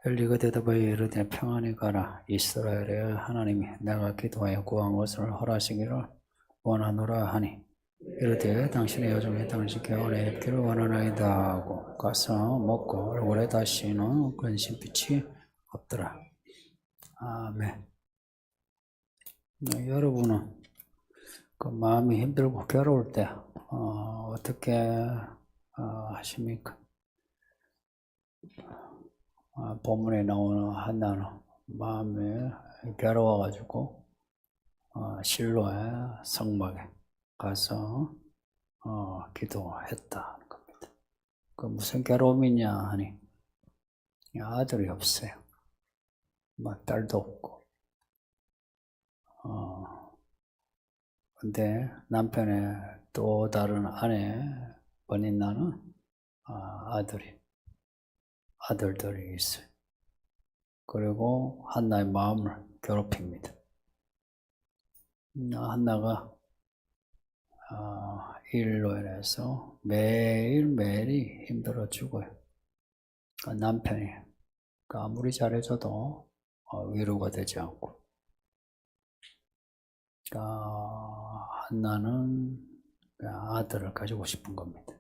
엘리가 대답하여 이르되 평안히 가라. 이스라엘의 하나님이 내가 기도하여 구한 것을 허락하시기를 원하노라 하니 이르되 당신의 여종이 당신 개원에 입기를 원하나이다 하고 가서 먹고 얼굴에 다시는 근심빛이 없더라. 아멘. 여러분은 그 마음이 힘들고 괴로울 때 어떻게 하십니까? 본문에 나오는 한나는 마음이 괴로워가지고 실로의 성막에 가서 기도했다는 겁니다. 그 무슨 괴로움이냐 하니 아들이 없어요. 딸도 없고. 근데 남편의 또 다른 아내 버니나는 아들들이 있어요. 그리고 한나의 마음을 괴롭힙니다. 한나가 일로 인해서 매일매일이 힘들어 죽어요. 남편이 아무리 잘해줘도 위로가 되지 않고. 한나는 아들을 가지고 싶은 겁니다.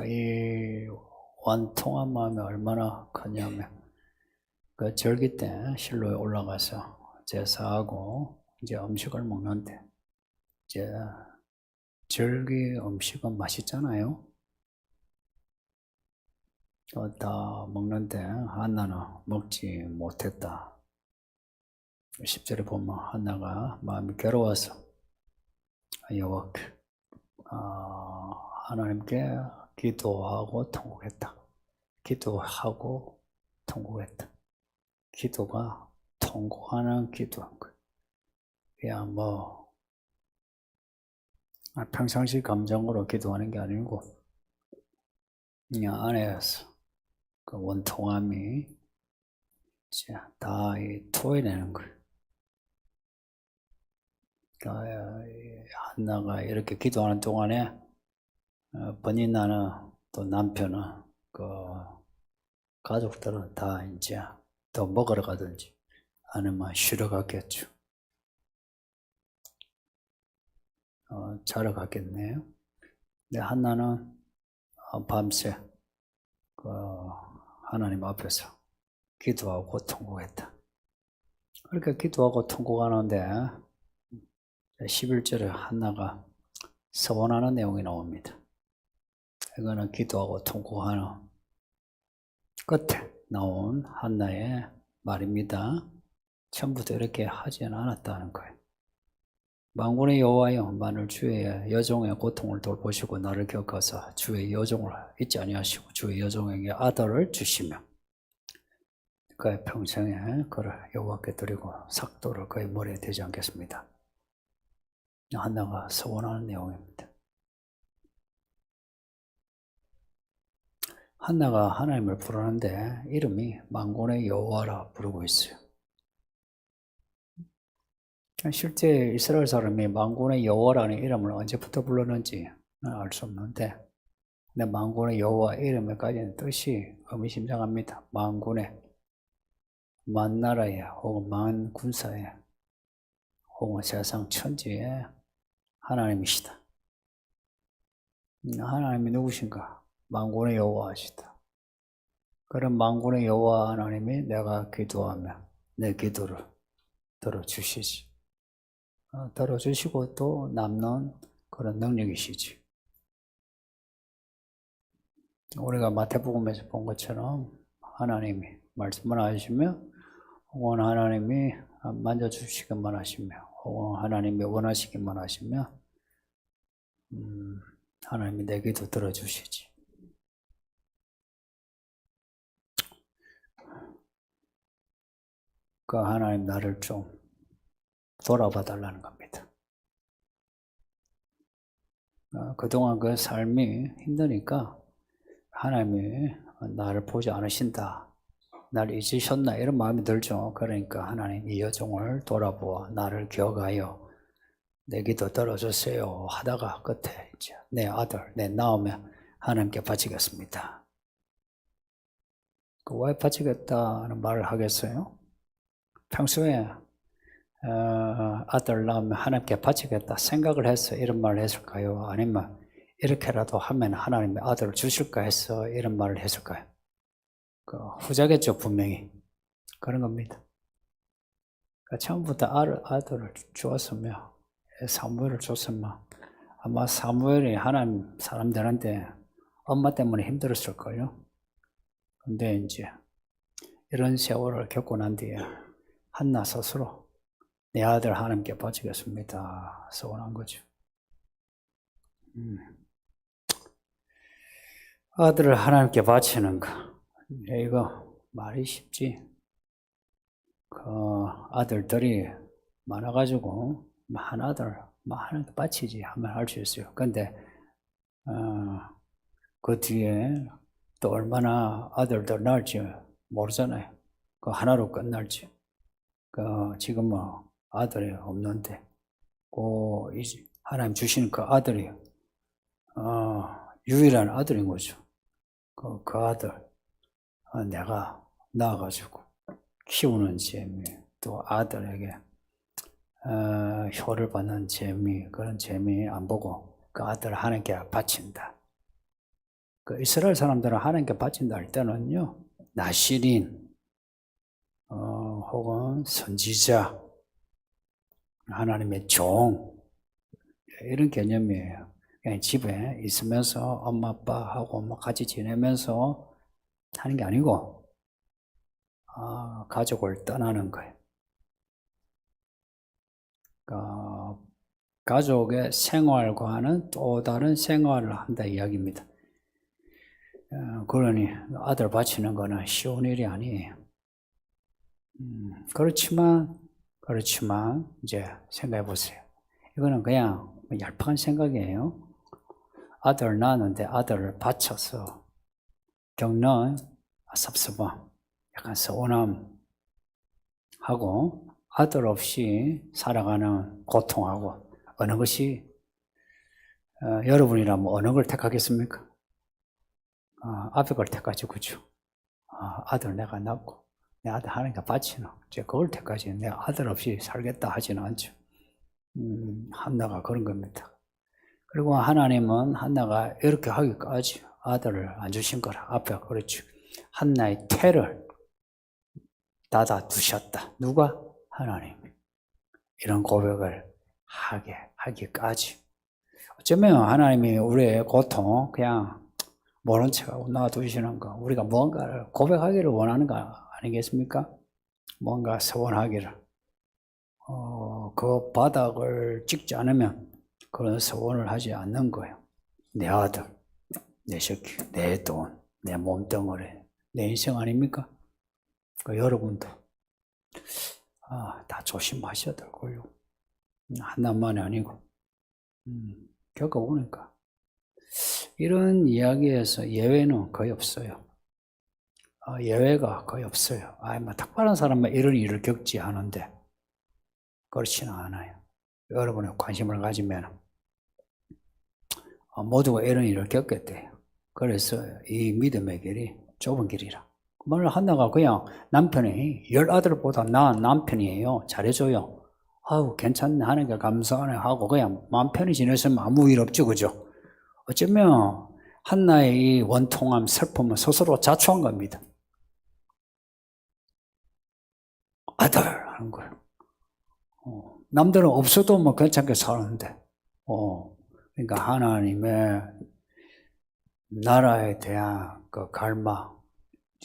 이 완통한 마음이 얼마나 크냐면 그 절기 때 실로에 올라가서 제사하고 이제 음식을 먹는데 이제 절기 음식은 맛있잖아요. 다 먹는데 한나는 먹지 못했다. 10절에 보면 한나가 마음이 괴로워서 여호와께 하나님께 기도하고 통곡했다. 기도하고 통곡했다. 기도가 통곡하는 기도한 거예요. 그냥 평상시 감정으로 기도하는 게 아니고 그냥 안에서 그 원통함이 다 토해내는 거예요. 한나가 이렇게 기도하는 동안에 버니나는 또 남편은 그 가족들은 다 이제 또 먹으러 가든지 아니면 쉬러 갔겠죠. 자러 갔겠네요. 근데 한나는 밤새 그 하나님 앞에서 기도하고 통곡했다. 그렇게 기도하고 통곡하는데 11절에 한나가 서원하는 내용이 나옵니다. 이거는 기도하고 통곡하는 끝에 나온 한나의 말입니다. 처음부터 이렇게 하지는 않았다는 거예요. 만군의 여호와여, 만일 주의 여종의 고통을 돌보시고 나를 기억하사 주의 여종을 잊지 아니하시고 주의 여종에게 아들을 주시며 그의 평생에 그를 여호와께 드리고 삭도를 그의 머리에 대지 않겠습니다. 한나가 서원하는 내용입니다. 한나가 하나님을 부르는데 이름이 만군의 여호와라 부르고 있어요. 실제 이스라엘 사람이 만군의 여호와라는 이름을 언제부터 불렀는지 알 수 없는데 근데 만군의 여호와 이름에 가진 뜻이 의미심장합니다. 만군의, 만나라에 혹은 만군사에 혹은 세상 천지에 하나님이시다. 하나님이 누구신가? 만군의 여호와시다. 그런 만군의 여호와 하나님이 내가 기도하면 내 기도를 들어주시지. 들어주시고 또 남는 그런 능력이시지. 우리가 마태복음에서 본 것처럼 하나님이 말씀을 하시며 혹은 하나님이 만져주시기만 하시며 혹은 하나님이 원하시기만 하시며 하나님이 내 기도 들어주시지. 그 하나님 나를 좀 돌아봐 달라는 겁니다. 그동안 그 삶이 힘드니까 하나님이 나를 보지 않으신다, 나를 잊으셨나 이런 마음이 들죠. 그러니까 하나님 이 여종을 돌아보아 나를 기억하여 내 기도 들어주세요 하다가 끝에 이제 내 아들 내 낳으면 하나님께 바치겠습니다. 왜 바치겠다는 말을 하겠어요? 평소에 아들 낳으면 하나님께 바치겠다 생각을 해서 이런 말을 했을까요? 아니면 이렇게라도 하면 하나님의 아들을 주실까 해서 이런 말을 했을까요? 후자겠죠, 분명히. 그런 겁니다. 그러니까 처음부터 아들을 주었으면, 사무엘을 줬으면 아마 사무엘이 하나님 사람들한테 엄마 때문에 힘들었을걸요. 근데 이제 이런 세월을 겪고 난 뒤에 한나 스스로 내 아들 하나님께 바치겠습니다 소원한 거죠. 아들을 하나님께 바치는 거, 이거 말이 쉽지. 아들들이 많아가지고 한 아들 하나님께 바치지 하면 할 수 있어요. 근데 그 뒤에 또 얼마나 아들들 낳을지 모르잖아요. 그 하나로 끝날지. 지금 뭐 아들이 없는데, 이제 하나님 주신 그 아들이 유일한 아들인 거죠. 그 아들 내가 낳아가지고 키우는 재미, 또 아들에게 효를 받는 재미, 그런 재미 안 보고 그 아들을 하나님께 바친다. 그 이스라엘 사람들은 하나님께 바친다 할 때는요, 나시린 혹은 선지자, 하나님의 종, 이런 개념이에요. 그냥 집에 있으면서 엄마 아빠하고 뭐 같이 지내면서 하는 게 아니고 가족을 떠나는 거예요. 가족의 생활과는 또 다른 생활을 한다 이야기입니다. 그러니 아들 바치는 거는 쉬운 일이 아니에요. 그렇지만 이제 생각해 보세요. 이거는 그냥 얄팍한 생각이에요. 아들 낳았는데 아들을 바쳐서 겪는 섭섭함, 약간 서운함하고 아들 없이 살아가는 고통하고 어느 것이 여러분이라면 어느 걸 택하겠습니까? 앞에 걸 택하죠, 그죠? 아들 내가 낳고 내 아들 하나님께 바치는 그걸 택하지 내 아들 없이 살겠다 하지는 않죠. 한나가 그런 겁니다. 그리고 하나님은 한나가 이렇게 하기까지 아들을 안 주신 거라. 앞에 그렇죠. 한나의 태를 닫아 두셨다. 누가? 하나님. 이런 고백을 하기까지. 어쩌면 하나님이 우리의 고통 그냥 모른 척하고 놔두시는 거, 우리가 무언가를 고백하기를 원하는 거 아니겠습니까? 뭔가 서원하기를. 그 바닥을 찍지 않으면 그런 서원을 하지 않는 거예요. 내 아들, 내 새끼, 내 돈, 내 몸뚱어리, 내 인생 아닙니까? 여러분도 다 조심하셔야 될 거예요. 하나만이 아니고 겪어보니까 이런 이야기에서 예외는 거의 없어요. 예외가 거의 없어요. 뭐 특별한 사람만 이런 일을 겪지 않은데 그렇지는 않아요. 여러분의 관심을 가지면 모두가 이런 일을 겪겠대요. 그래서 이 믿음의 길이 좁은 길이라. 말을 한나가 그냥 남편이 10아들보다 나은 남편이에요. 잘해줘요. 괜찮네 하니까 감사하네 하고 그냥 마음 편히 지냈으면 아무 일 없죠, 그죠? 어쩌면 한나의 이 원통함, 슬픔은 스스로 자초한 겁니다. 아들 하는 거예요. 남들은 없어도 뭐 괜찮게 사는데, 그러니까 하나님의 나라에 대한 그 갈망,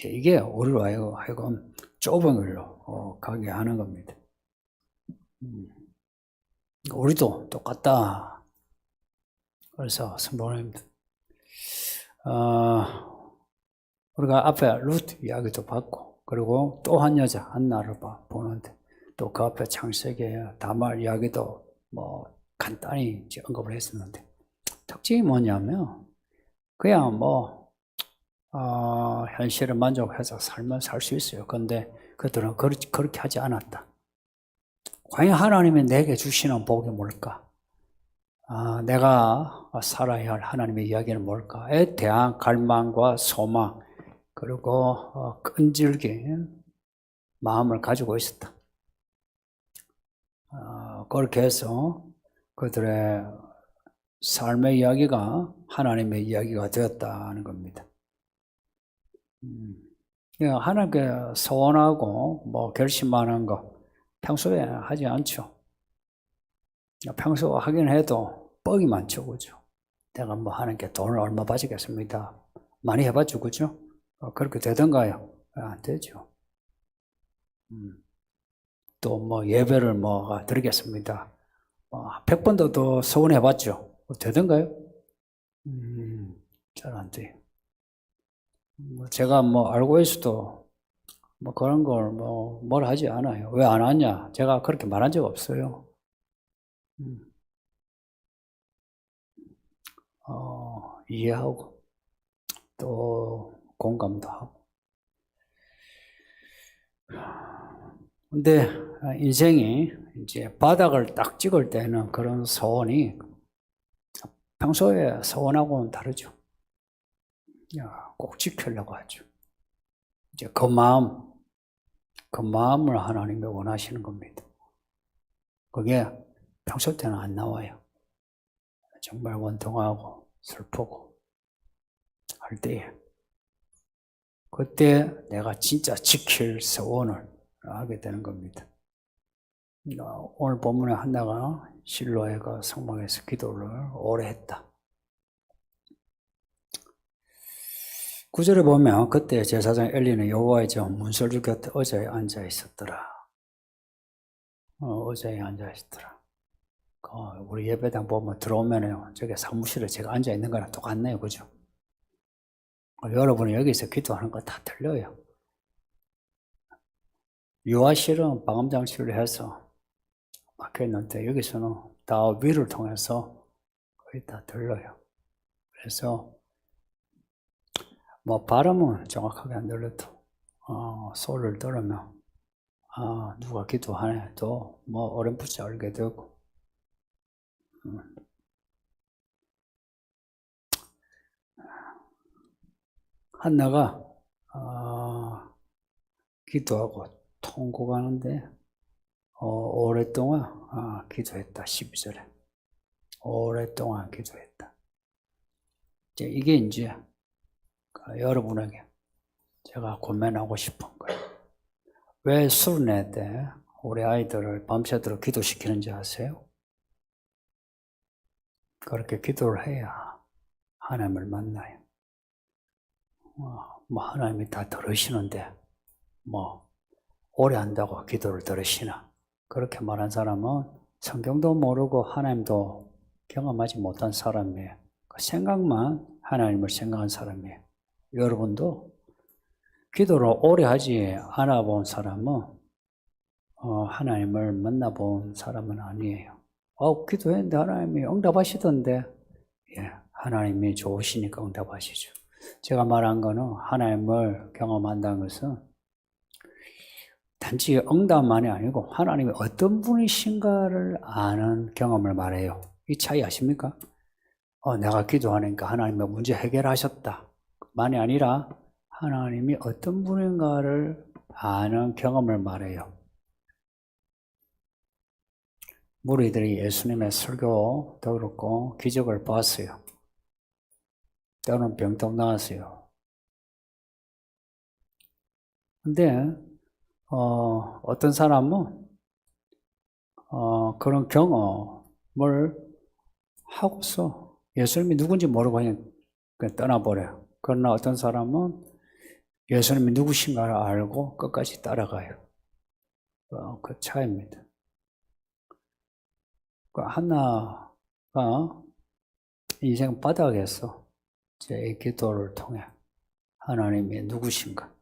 이게 우리로 하여금 좁은 길로 가게 하는 겁니다. 우리도 똑같다. 그래서 성도님, 우리가 앞에 루트 이야기도 봤고, 그리고 또 한 여자 한나를 보는데, 또 그 앞에 창세기에 다말 이야기도 뭐 간단히 언급을 했었는데, 특징이 뭐냐면 그냥 현실을 만족해서 살면 살 수 있어요. 그런데 그들은 그렇게 하지 않았다. 과연 하나님이 내게 주시는 복이 뭘까? 내가 살아야 할 하나님의 이야기는 뭘까에 대한 갈망과 소망, 그리고 끈질긴 마음을 가지고 있었다. 그렇게 해서 그들의 삶의 이야기가 하나님의 이야기가 되었다는 겁니다. 하나님께 소원하고 뭐 결심하는 거 평소에 하지 않죠. 평소 하긴 해도 뻑이 많죠, 그죠? 내가 뭐 하나님께 돈을 얼마 바치겠습니다. 많이 해봤죠, 그죠? 그렇게 되던가요? 안 되죠. 또 뭐 예배를 뭐 드리겠습니다. 100번도 더 소원해봤죠. 되던가요? 잘 안 돼요. 제가 뭐 알고 있어도 뭐 그런 걸 뭘 하지 않아요. 왜 안 하냐? 제가 그렇게 말한 적 없어요. 이해하고 또 공감도 하고. 근데 인생이 이제 바닥을 딱 찍을 때는 그런 소원이 평소에 소원하고는 다르죠. 꼭 지키려고 하죠. 이제 그 마음을 하나님이 원하시는 겁니다. 그게 평소 때는 안 나와요. 정말 원통하고 슬프고 할 때에 그때 내가 진짜 지킬 소원을 하게 되는 겁니다. 오늘 본문에 한나가 실로에가 성막에서 기도를 오래 했다. 9절에 보면 그때 제사장 엘리는 여호와의 전 문설주 곁에 의자에 앉아 있었더라. 의자에 앉아 있었더라. 우리 예배당 보면 들어오면요, 저게 사무실에 제가 앉아 있는 거랑 똑같네요, 그죠? 여러분이 여기서 기도하는 거 다 들려요. 유아실은 방음장치를 해서 막혀있는데 여기서는 다 위를 통해서 거의 다 들려요. 그래서 뭐 발음은 정확하게 안 들려도 소리를 들으면 누가 기도하네 또 뭐 어렴풋이 알게 되고. 한나가 기도하고 통곡하는데 오랫동안 기도했다. 12절에 오랫동안 기도했다. 이게 이제 여러분에게 제가 고민하고 싶은 거예요. 왜 수련회 때 우리 아이들을 밤새도록 기도시키는지 아세요? 그렇게 기도를 해야 하나님을 만나요. 뭐 하나님이 다 들으시는데 뭐 오래 한다고 기도를 들으시나? 그렇게 말한 사람은 성경도 모르고 하나님도 경험하지 못한 사람이에요. 그 생각만 하나님을 생각한 사람이에요. 여러분도 기도를 오래 하지 않아 본 사람은 하나님을 만나본 사람은 아니에요. 기도했는데 하나님이 응답하시던데, 하나님이 좋으시니까 응답하시죠. 제가 말한 거는 하나님을 경험한다는 것은 단지 응답만이 아니고 하나님이 어떤 분이신가를 아는 경험을 말해요. 이 차이 아십니까? 내가 기도하니까 하나님이 문제 해결하셨다 만이 아니라 하나님이 어떤 분인가를 아는 경험을 말해요. 무리들이 예수님의 설교도 그렇고 기적을 봤어요. 때로는 병동 나왔어요. 근데 어떤 사람은 그런 경험을 하고서 예수님이 누군지 모르고 그냥 떠나버려요. 그러나 어떤 사람은 예수님이 누구신가를 알고 끝까지 따라가요. 그 차이입니다. 한나가 인생 바닥에서 제 기도를 통해 하나님이 누구신가.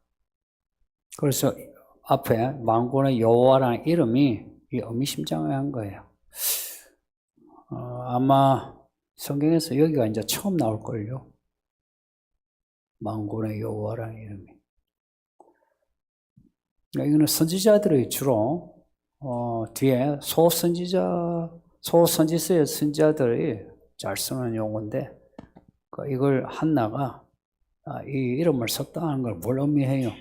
그래서 앞에 만군의 여호와라는 이름이 의미심장한 거예요. 아마 성경에서 여기가 이제 처음 나올걸요. 만군의 여호와라는 이름이. 이거는 선지자들이 주로 뒤에 소선지자 소선지서의 선지자들이 잘 쓰는 용어인데 이걸 한나가 이 이름을 썼다는 걸 뭘 의미해요?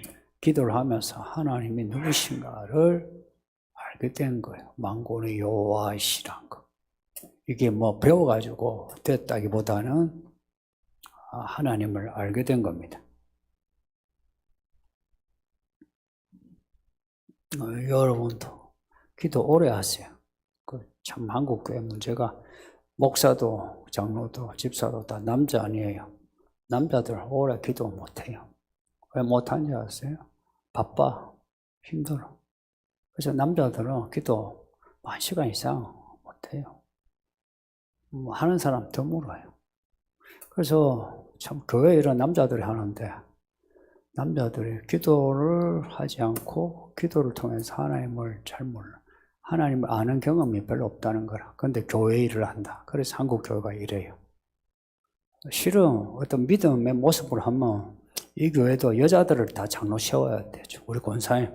기도를 하면서 하나님이 누구신가를 알게 된 거예요. 만군의 여호와이시란 거. 이게 뭐 배워가지고 됐다기보다는 하나님을 알게 된 겁니다. 여러분도 기도 오래 하세요. 참 한국 교회 문제가 목사도 장로도 집사도 다 남자 아니에요. 남자들 오래 기도 못해요. 왜 못하는지 아세요? 바빠, 힘들어. 그래서 남자들은 기도 1시간 이상 못해요. 하는 사람 드물어요. 그래서 참 교회에 이런 남자들이 하는데 남자들이 기도를 하지 않고 기도를 통해서 하나님을 잘 몰라. 하나님을 아는 경험이 별로 없다는 거라. 그런데 교회 일을 한다. 그래서 한국 교회가 이래요. 실은 어떤 믿음의 모습을 하면 이 교회도 여자들을 다 장로 세워야 되죠. 우리 권사님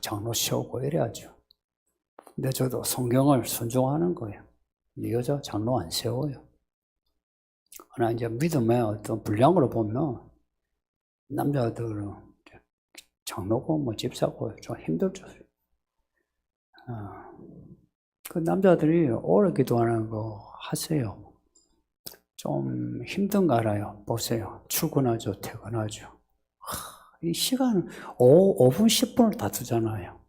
장로 세우고 이래야죠. 근데 저도 성경을 순종하는 거예요. 여자 장로 안 세워요. 그러나 이제 믿음의 어떤 분량으로 보면 남자들은 장로고 뭐 집사고 좀 힘들죠. 그 남자들이 오래 기도하는 거 하세요. 좀 힘든 거 알아요. 보세요. 출근하죠, 퇴근하죠. 이 시간 5분, 10분을 다 두잖아요.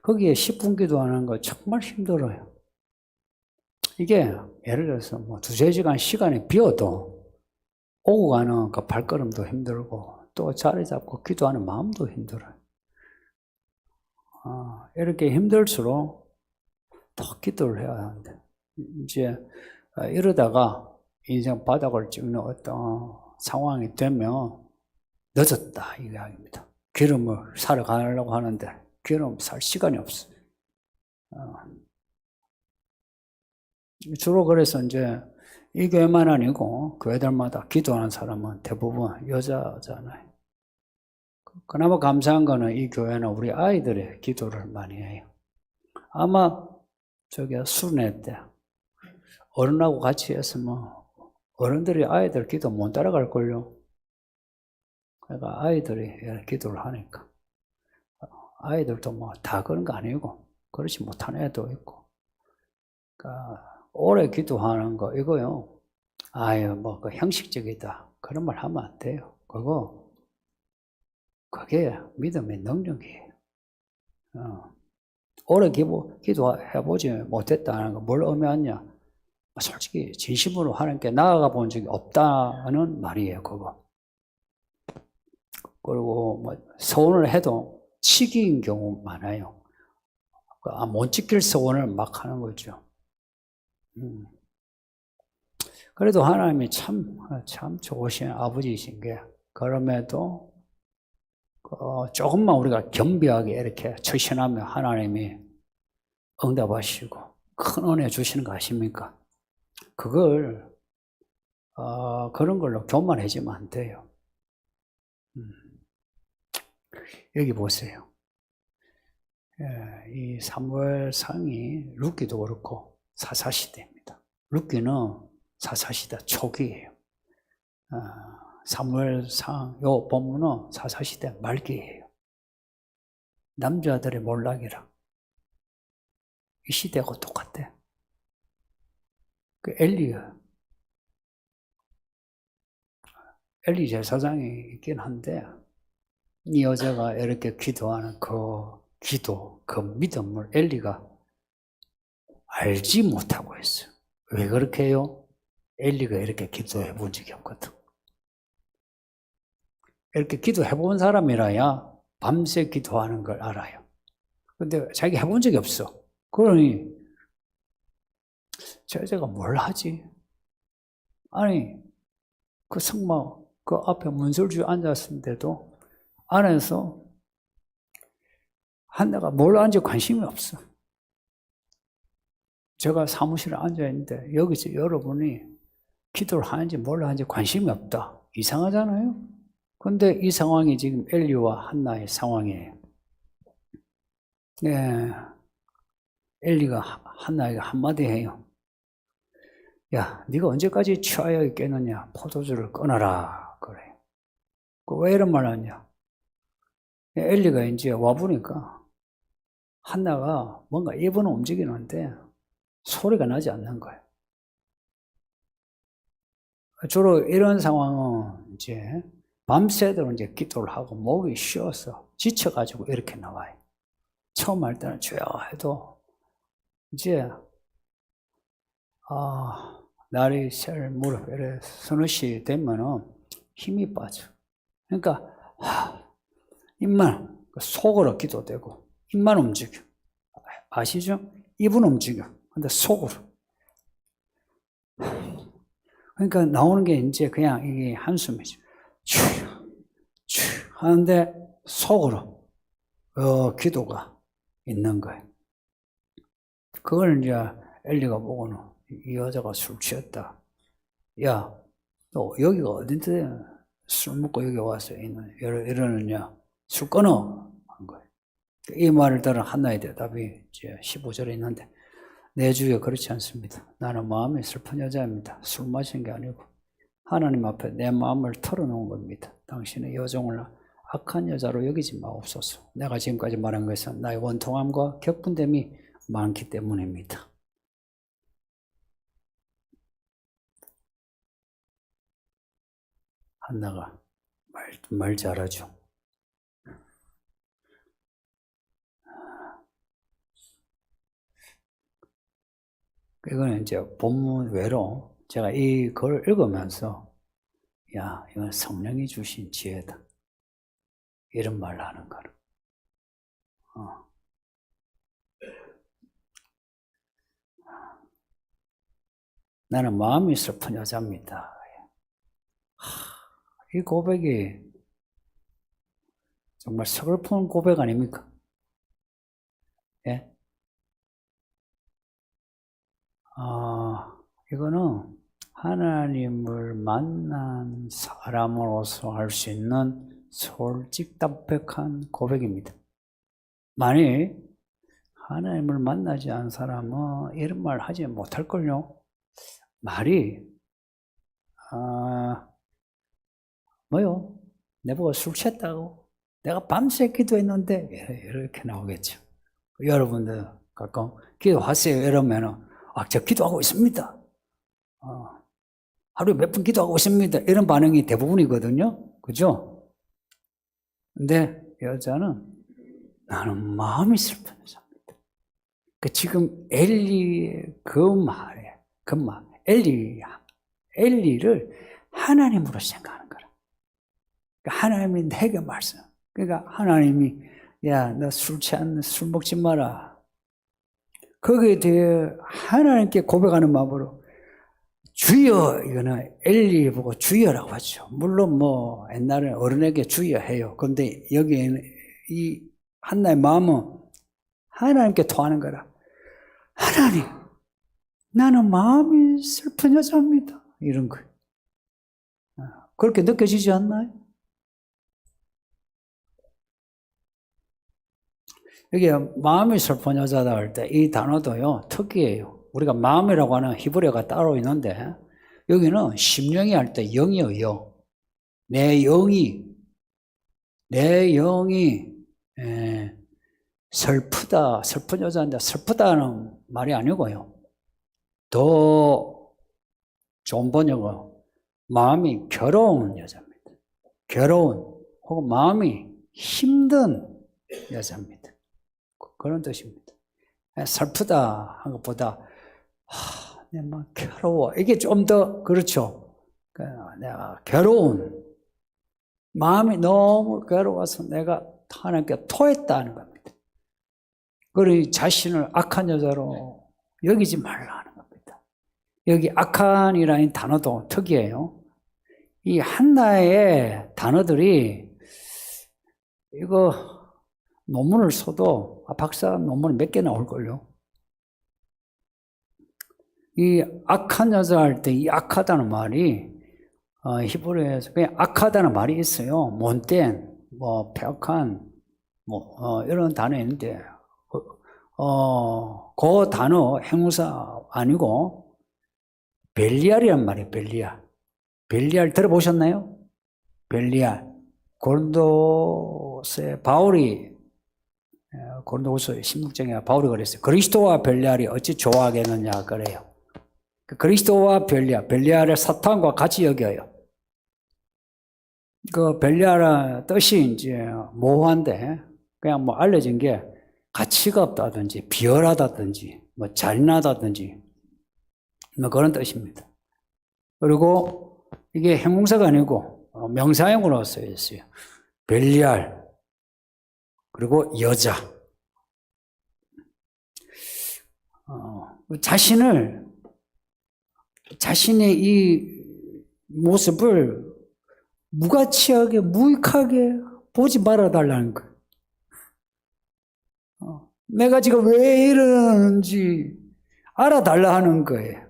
거기에 10분 기도하는 거 정말 힘들어요. 이게 예를 들어서 뭐 2-3시간 시간이 비어도 오고 가는 그 발걸음도 힘들고 또 자리 잡고 기도하는 마음도 힘들어요. 이렇게 힘들수록 더 기도를 해야 하는데 이제 이러다가 인생 바닥을 찍는 어떤 상황이 되면 늦었다 이 이야기입니다. 기름을 사러 가려고 하는데 기름 살 시간이 없어요. 주로 그래서 이제 이 교회만 아니고 교회들마다 기도하는 사람은 대부분 여자잖아요. 그나마 감사한 거는 이 교회는 우리 아이들의 기도를 많이 해요. 아마 수련회 때 어른하고 같이 했으면 어른들이 아이들 기도 못 따라갈걸요. 그러니까 아이들이 기도를 하니까. 아이들도 뭐 다 그런 거 아니고 그렇지 못한 애도 있고. 그러니까 오래 기도하는 거 이거요. 뭐 그 형식적이다. 그런 말 하면 안 돼요. 그게 믿음의 능력이에요. 오래 기도해보지 못했다는 거 뭘 의미하냐? 솔직히 진심으로 하나님께 나아가 본 적이 없다는 말이에요. 그리고 뭐 서원을 해도 치기인 경우 많아요. 못 지킬 서원을 막 하는 거죠. 그래도 하나님이 참 좋으신 아버지이신 게 그럼에도 조금만 우리가 겸비하게 이렇게 처신하면 하나님이 응답하시고 큰 은혜 주시는 거 아십니까? 그걸 그런 걸로 교만해지면 안 돼요. 여기 보세요. 이 사무엘상이 룻기도 그렇고 사사시대입니다. 룻기는 사사시대 초기예요. 사무엘상 요 본문은 사사시대 말기예요. 남자들의 몰락이라. 이 시대하고 똑같대. 그 엘리 제사장이 있긴 한데 이 여자가 이렇게 기도하는 그 기도, 그 믿음을 엘리가 알지 못하고 했어요. 왜 그렇게 해요? 엘리가 이렇게 기도해 본 적이 없거든. 이렇게 기도해 본 사람이라야 밤새 기도하는 걸 알아요. 근데 자기 해본 적이 없어. 그러니 저 여자가 뭘 하지? 아니 그 성막 그 앞에 문설주에 앉았는데도 안에서 한나가 뭘 하는지 관심이 없어. 제가 사무실에 앉아있는데 여기서 여러분이 기도를 하는지 뭘 하는지 관심이 없다. 이상하잖아요? 근데 이 상황이 지금 엘리와 한나의 상황이에요. 네. 엘리가 한나에게 한마디 해요. 야, 네가 언제까지 취하여 있겠느냐? 포도주를 끊어라. 그래. 왜 이런 말 하냐? 엘리가 이제 와보니까 한나가 뭔가 입은 움직이는데 소리가 나지 않는 거예요. 주로 이런 상황은 이제 밤새도록 이제 기도를 하고 목이 쉬어서 지쳐가지고 이렇게 나와요. 처음 할 때는 주여 해도 이제 날이 셀 무릎 이래 서너시 되면은 힘이 빠져. 그러니까 입만 속으로 기도되고 입만 움직여. 아시죠? 입은 움직여. 근데 속으로. 그러니까 나오는 게 이제 그냥 이게 한숨이죠. 츄 하는데 속으로 기도가 있는 거예요. 그걸 이제 엘리가 보고는 이 여자가 술 취했다. 야, 너 여기가 어딘데 술 먹고 여기 와서 이러느냐? 술 끊어. 한 거예요. 이 말을 들은 한나의 대답이 이제 15절에 있는데 내 주위에 그렇지 않습니다. 나는 마음이 슬픈 여자입니다. 술 마신 게 아니고 하나님 앞에 내 마음을 털어놓은 겁니다. 당신의 여종을 악한 여자로 여기지 마옵소서. 내가 지금까지 말한 것은 나의 원통함과 격분됨이 많기 때문입니다. 한나가 말 잘하죠. 이거는 이제 본문 외로 제가 이 글 읽으면서 야, 이건 성령이 주신 지혜다. 이런 말을 하는 거는. 나는 마음이 슬픈 여자입니다. 이 고백이 정말 서글픈 고백 아닙니까? 예? 이거는 하나님을 만난 사람으로서 할 수 있는 솔직담백한 고백입니다. 만일 하나님을 만나지 않은 사람은 이런 말 하지 못할걸요. 말이 뭐요? 내보고 술 취했다고? 내가 밤새 기도했는데 이렇게 나오겠죠. 여러분들 가끔 기도하세요 이러면은 저 기도하고 있습니다. 하루에 몇 분 기도하고 있습니다. 이런 반응이 대부분이거든요. 그죠? 근데 여자는 나는 마음이 슬픈 여자입니다. 지금 엘리의 그 말에, 엘리를 하나님으로 생각하는 거라. 하나님이 내게 말씀. 그러니까 하나님이 야, 너 술 먹지 마라. 거기에 대해 하나님께 고백하는 마음으로 주여, 이거는 엘리 보고 주여라고 하죠. 물론 뭐 옛날에 어른에게 주여 해요. 그런데 여기에는 이 한나의 마음은 하나님께 토하는 거라. 하나님, 나는 마음이 슬픈 여자입니다. 이런 거예요. 그렇게 느껴지지 않나요? 여기 마음이 슬픈 여자다 할 때 이 단어도요, 특이해요. 우리가 마음이라고 하는 히브리어가 따로 있는데 여기는 심령이 할 때 영이요, 영. 내 영이 슬프다, 슬픈 여자인데 슬프다는 말이 아니고요. 더 좋은 번역은 마음이 괴로운 여자입니다. 괴로운 혹은 마음이 힘든 여자입니다. 그런 뜻입니다. 슬프다 한 것보다 내 마음 괴로워. 이게 좀 더 그렇죠. 내가 괴로운 마음이 너무 괴로워서 내가 하나님께 토했다는 겁니다. 그리고 자신을 악한 여자로 여기지 말라는 겁니다. 여기 악한이라는 단어도 특이해요. 이 한나의 단어들이 이거 논문을 써도 박사 논문 몇 개 나올걸요. 이 악한 여자 할 때 이 악하다는 말이 히브리어에서 그냥 악하다는 말이 있어요. 못된, 뭐 폐악한, 뭐 이런 단어 있는데 그 단어 행무사 아니고 벨리알이란 말이에요. 벨리알. 벨리알 들어보셨나요? 벨리알. 고린도서에 바울이 고린도후서 16장에 바울이 그랬어요. 그리스도와 벨리알이 어찌 좋아하겠느냐 그래요. 그리스도와 벨리알을 사탄과 같이 여겨요. 그 벨리알의 뜻이 이제 모호한데 그냥 뭐 알려진 게 가치가 없다든지 비열하다든지 뭐 잔인하다든지 뭐 그런 뜻입니다. 그리고 이게 형용사가 아니고 명사형으로 쓰여 있어요. 벨리알 그리고 여자 자신의 이 모습을 무가치하게 무익하게 보지 말아달라는 거예요. 내가 지금 왜 이러는지 알아달라 하는 거예요.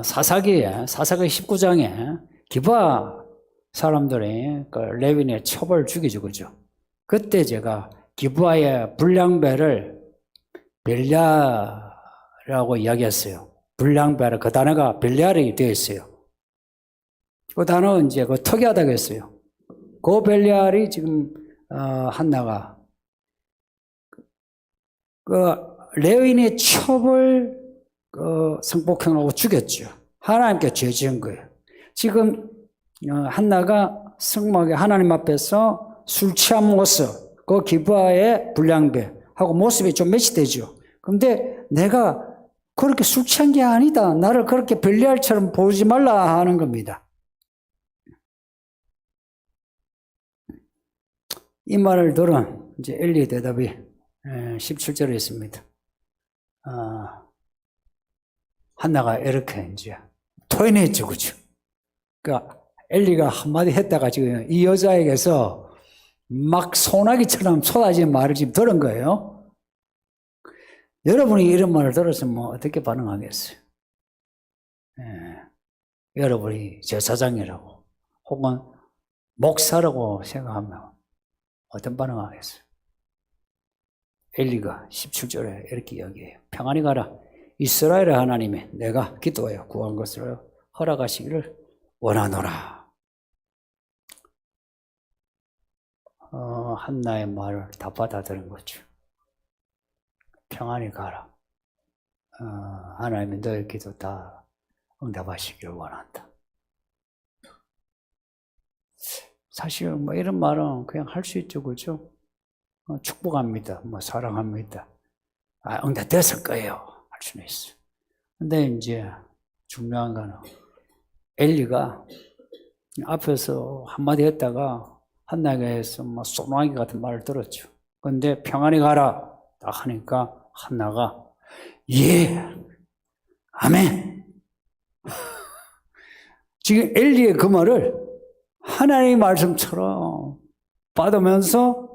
사사기 19장에 기브아 사람들이 그 레위인의 첩을 죽이죠, 그죠? 그때 제가 기브아의 불량배를 벨리알이라고 이야기했어요. 불량배를 그 단어가 벨리알이 되어 있어요. 그 단어는 이제 그 특이하다고 했어요. 그 벨리알이 지금 한나가 그 레위인의 첩을 성폭행하고 죽였죠. 하나님께 죄 지은 거예요. 지금 한나가 성막에 하나님 앞에서 술 취한 모습, 그 기브아의 불량배하고 모습이 좀 매치되죠. 그런데 내가 그렇게 술 취한 게 아니다. 나를 그렇게 벨리알처럼 보지 말라 하는 겁니다. 이 말을 들은 이제 엘리의 대답이 17절에 있습니다. 한나가 이렇게 이제 토해냈죠, 그죠? 그러니까 엘리가 한마디 했다가 지금 이 여자에게서 막 소나기처럼 쏟아진 말을 지금 들은 거예요. 여러분이 이런 말을 들었으면 어떻게 반응하겠어요? 여러분이 제사장이라고 혹은 목사라고 생각하면 어떤 반응하겠어요? 엘리가 17절에 이렇게 이야기해요. 평안히 가라. 이스라엘의 하나님이 내가 기도하여 구한 것을 허락하시기를 원하노라. 한나의 말을 다 받아들인 거죠. 평안히 가라. 하나님이 너의 기도 다 응답하시기를 원한다. 사실 뭐 이런 말은 그냥 할 수 있죠, 그죠? 축복합니다. 뭐 사랑합니다. 응답됐을 거예요. 할 수는 있어요. 근데 이제 중요한 거는 엘리가 앞에서 한마디 했다가 한나에게서 뭐 소나기 같은 말을 들었죠. 근데 평안히 가라 딱 하니까 한나가 예, 아멘. 지금 엘리의 그 말을 하나님의 말씀처럼 받으면서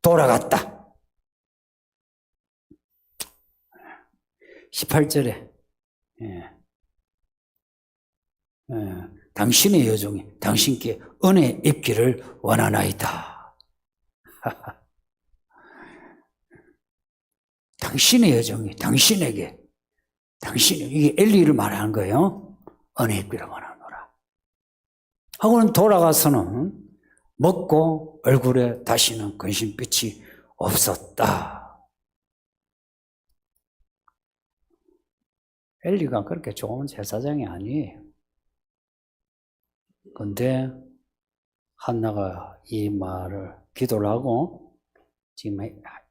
돌아갔다. 18절에 당신의 여종이 당신께 은혜 입기를 원하나이다. 당신의 여종이 당신에게 이게 엘리를 말하는 거예요. 은혜 입기를 원하노라. 하고는 돌아가서는 먹고 얼굴에 다시는 근심빛이 없었다. 엘리가 그렇게 좋은 제사장이 아니에요. 그런데 한나가 이 말을 기도를 하고 지금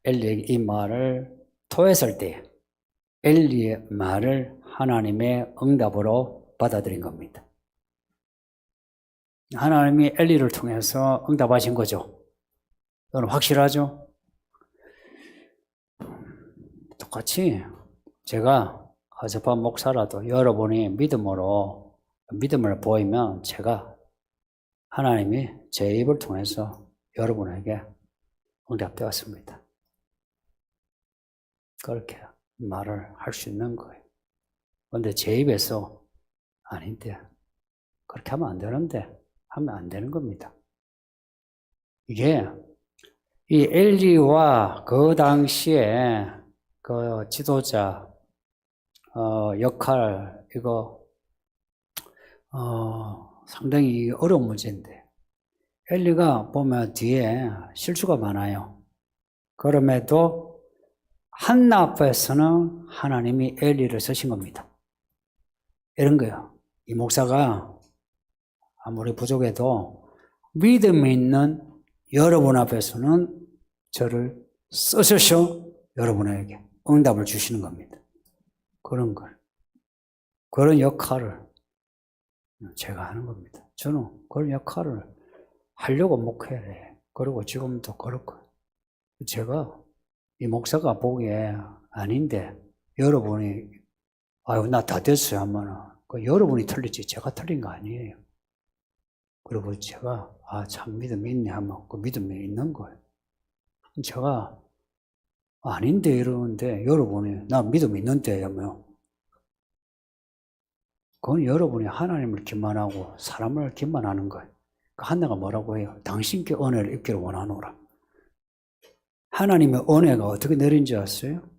엘리에게 이 말을 토했을 때 엘리의 말을 하나님의 응답으로 받아들인 겁니다. 하나님이 엘리를 통해서 응답하신 거죠. 여러분 확실하죠? 똑같이 제가 허접한 목사라도 여러분이 믿음을 보이면 제가 하나님이 제 입을 통해서 여러분에게 응답되었습니다. 그렇게 말을 할 수 있는 거예요. 그런데 제 입에서 아닌데 그렇게 하면 안 되는데 하면 안 되는 겁니다. 이게 이 엘리와 그 당시에 그 지도자 역할 이거 상당히 어려운 문제인데 엘리가 보면 뒤에 실수가 많아요. 그럼에도 한나 앞에서는 하나님이 엘리를 쓰신 겁니다. 이런 거예요. 이 목사가 아무리 부족해도 믿음이 있는 여러분 앞에서는 저를 쓰셔서 여러분에게 응답을 주시는 겁니다. 그런 걸, 그런 역할을 제가 하는 겁니다. 저는 그런 역할을 하려고 목회를. 그리고 지금도 그렇고. 제가 이 목사가 보기에 아닌데 여러분이 아유 나 다 됐어요 하면은 그 여러분이 틀리지 제가 틀린 거 아니에요. 그리고 제가 참 믿음이 있네 하면 그 믿음이 있는 거예요. 제가 아닌데 이러는데 여러분이 나 믿음 있는데 하면 그건 여러분이 하나님을 기만하고 사람을 기만하는 거예요. 한나가 뭐라고 해요? 당신께 은혜를 입기를 원하노라. 하나님의 은혜가 어떻게 내린지 아세요?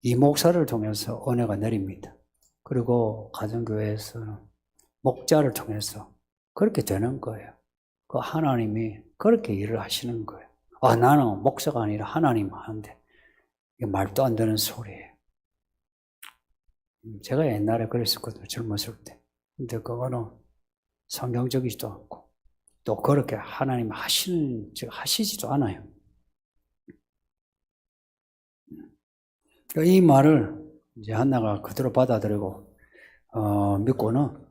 이 목사를 통해서 은혜가 내립니다. 그리고 가정교회에서는 목자를 통해서 그렇게 되는 거예요. 그 하나님이 그렇게 일을 하시는 거예요. 나는 목사가 아니라 하나님 하는데 이게 말도 안 되는 소리예요. 제가 옛날에 그랬었거든요. 젊었을 때. 근데 그거는 성경적이지도 않고 또 그렇게 하나님 하시지도 않아요. 이 말을 이제 한나가 그대로 받아들이고 믿고는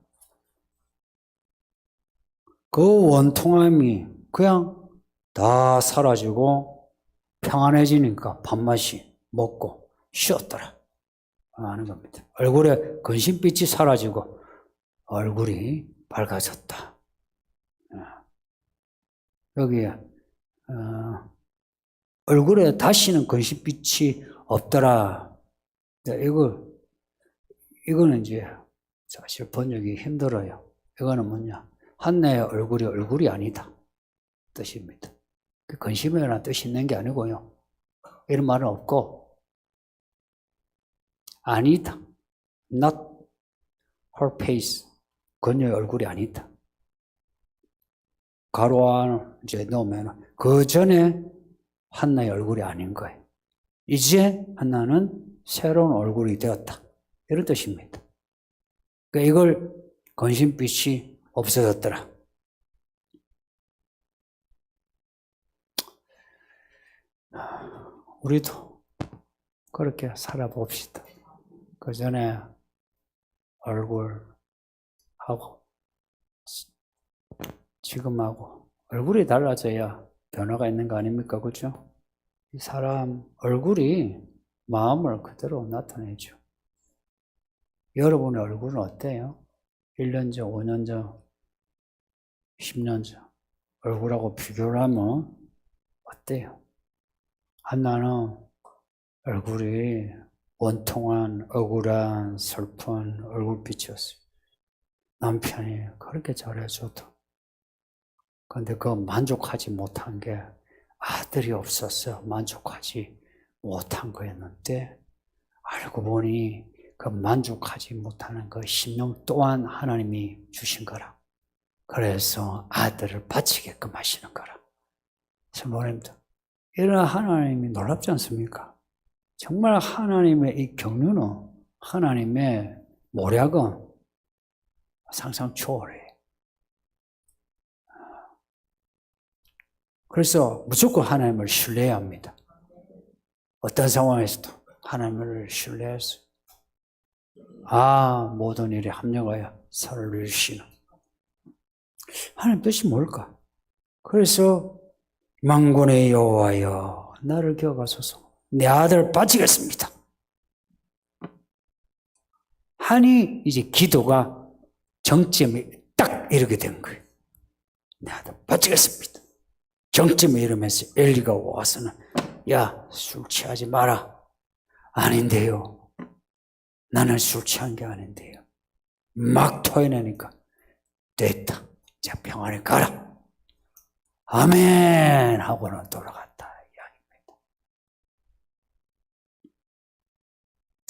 그 원통함이 그냥 다 사라지고 평안해지니까 밥맛이 먹고 쉬었더라 하는 겁니다. 얼굴에 근심빛이 사라지고 얼굴이 밝아졌다. 여기에 얼굴에 다시는 근심빛이 없더라. 이거는 이제 사실 번역이 힘들어요. 이거는 뭐냐? 한나의 얼굴이 아니다. 뜻입니다. 근심이라는 뜻이 있는 게 아니고요. 이런 말은 없고, 아니다. Not her face. 그녀의 얼굴이 아니다. 가로 안을 이제 넣으면 그 전에 한나의 얼굴이 아닌 거예요. 이제 한나는 새로운 얼굴이 되었다. 이런 뜻입니다. 그러니까 이걸 근심빛이 없어졌더라. 우리도 그렇게 살아봅시다. 그 전에 얼굴하고 지금하고 얼굴이 달라져야 변화가 있는 거 아닙니까? 그렇죠? 이 사람 얼굴이 마음을 그대로 나타내죠. 여러분의 얼굴은 어때요? 1년 전, 5년 전, 10년 전 얼굴하고 비교를 하면 어때요? 한나는 얼굴이 원통한 억울한 슬픈 얼굴빛이었어요. 남편이 그렇게 잘해줘도 그런데 그 만족하지 못한 게 아들이 없었어. 만족하지 못한 거였는데 알고 보니 그 만족하지 못하는 그 심령 또한 하나님이 주신 거라. 그래서 아들을 바치게끔 하시는 거라. 성도님들, 이런 하나님이 놀랍지 않습니까? 정말 하나님의 이 경륜은, 하나님의 모략은 상상 초월해. 그래서 무조건 하나님을 신뢰해야 합니다. 어떤 상황에서도 하나님을 신뢰해서 모든 일에 합력하여 선을 이루시는 하나님 뜻이 뭘까? 그래서 만군의 여호와여 나를 기억하소서 내 아들 바치겠습니다. 하니 이제 기도가 정점에 딱 이르게 된 거예요. 내 아들 바치겠습니다. 정점에 이르면서 엘리가 와서는 야, 술 취하지 마라. 아닌데요. 나는 술 취한 게 아닌데요. 막 토해내니까 됐다. 자, 평안에 가라. 아멘 하고는 돌아갔다 이야기입니다.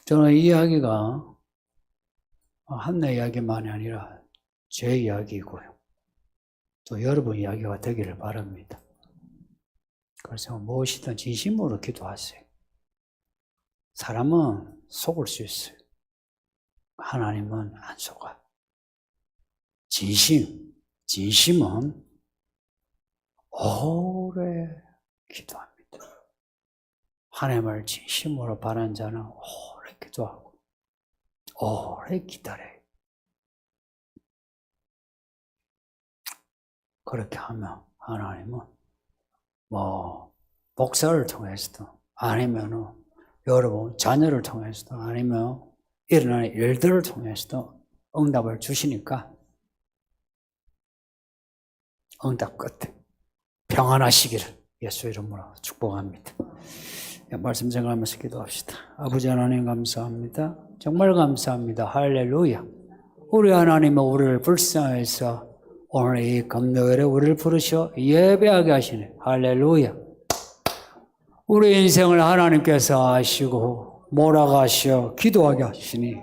저는 이 이야기가 한내 이야기만이 아니라 제 이야기이고요. 또 여러분 이야기가 되기를 바랍니다. 그래서 무엇이든 진심으로 기도하세요. 사람은 속을 수 있어요. 하나님은 안 속아. 진심은 오래 기도합니다. 하나님을 진심으로 바라는 자는 오래 기도하고 오래 기다려요. 그렇게 하면 하나님은 목사를 통해서도 아니면은 여러분 자녀를 통해서도 아니면 일어나는 일들을 통해서도 응답을 주시니까 응답 끝에 평안하시기를 예수 이름으로 축복합니다. 말씀 생각하면서 기도합시다. 아버지 하나님 감사합니다. 정말 감사합니다. 할렐루야. 우리 하나님은 우리를 불쌍해서 오늘 이 금요일에 우리를 부르셔 예배하게 하시네. 할렐루야. 우리 인생을 하나님께서 아시고 몰아가셔 기도하게 하시니